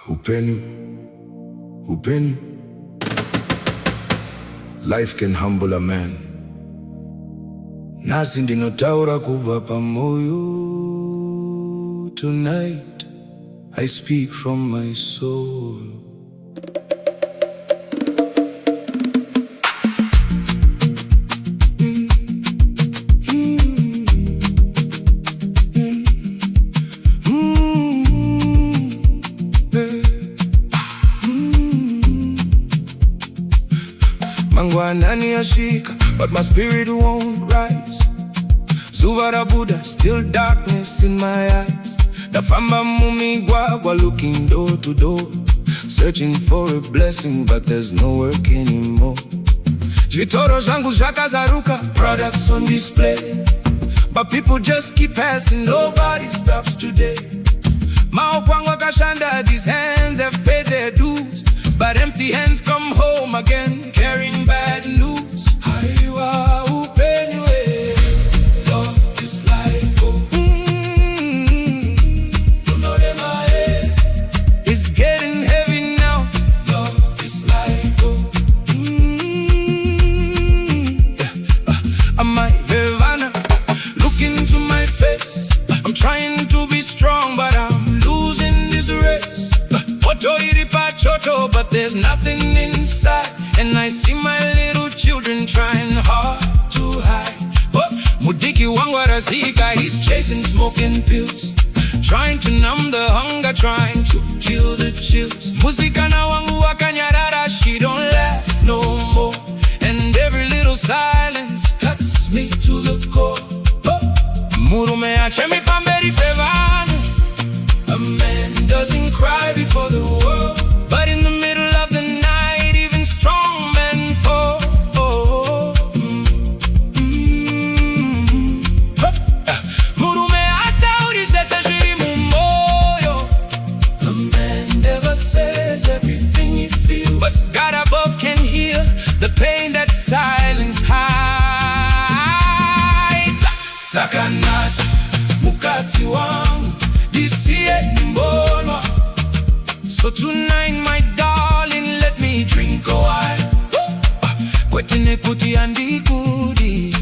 Upenu, upenu. Life can humble a man. Nasi ndinotaura kubva pamoyo. Tonight I speak from my soul. Mangwanani yashika, but my spirit won't rise. Zuvara Buddha, still darkness in my eyes. Dafamba mumigwagwa, looking door to door, searching for a blessing, but there's no work anymore. Zvitoro zvangu zvakazaruka, products on display, but people just keep passing, nobody stops today. Maokwangu akashanda, these hands have paid their dues, but empty hands come home again, carrying bad news. Haiwa upenu Lord, this life, oh. It's getting heavy now. Lord, this life, oh. Am I Vevana? Look into my face. I'm trying to be strong, but I'm losing this race. But there's nothing inside, and I see my little children trying hard to hide. Mudiki wangu arazika, he's chasing smoking pills, trying to numb the hunger, trying to kill the chills. Muzikana wangu wakanyarara, she don't laugh no more, and every little silence cuts me to the core. Murume achemi pamberi pevana. A man doesn't cry before the world, but in the middle of the night, even strong men fall. Murume ataurise sejiri mumoyo. A man never says everything he feels, but God above can hear the pain that silence hides. Sakanasi mukati wangu disiye mbonwa. So tonight, my darling, let me drink a while. Kwetene kuti andikudi.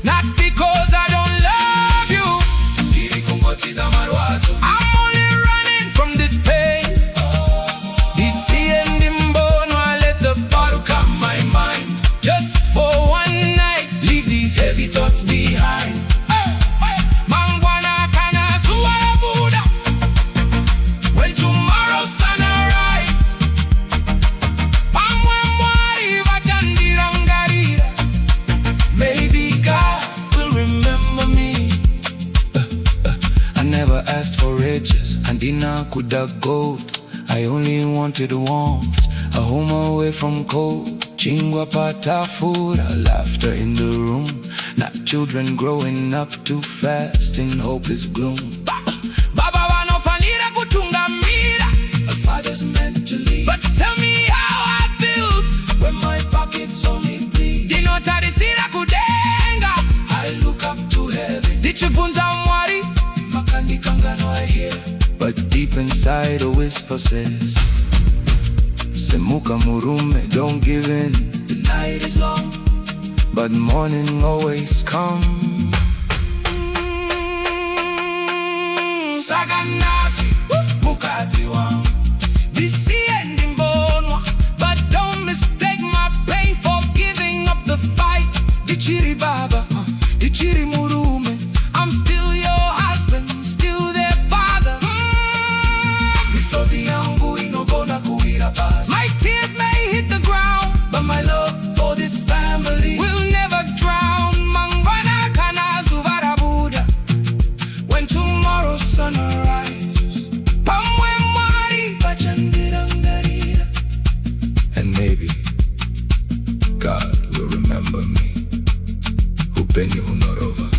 Not because I don't love you. I'm only running from this pain. Disiye mbonwa, let the bottle calm my mind. Just for one night, leave these heavy thoughts behind. Andina kuda gold, I only wanted warmth, a home away from cold. Chingwa pata food, a laughter in the room, not children growing up too fast in hopeless gloom. Baba wanofanira kutunga mira, a father's meant to lead, but tell me how I feel when my pockets only bleed. Dinotarisira kudenga, I look up to heaven. Dichifunza mwari, makandikangano I hear, but deep inside a whisper says, Semuka murume, don't give in. The night is long, but morning always comes. Saganasi, mukati wangu disiye mbonwa, but don't mistake my pain for giving up the fight. Dichiri baba, dichiri murume, I'm still your husband, still their father. My tears may hit the ground, but my love for this family will never drown. Mangwana kana zuvara Buddha, when tomorrow's sun arises. Pamwe mwari bachandirangarira. And maybe God will remember me. Upeni unorova.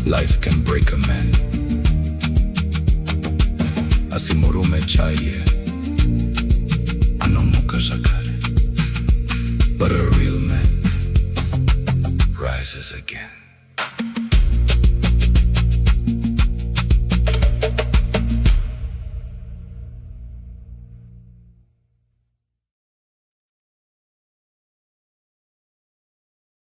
Life can break a man. Asimurume chaye, anomuka zakare, but a real man rises again.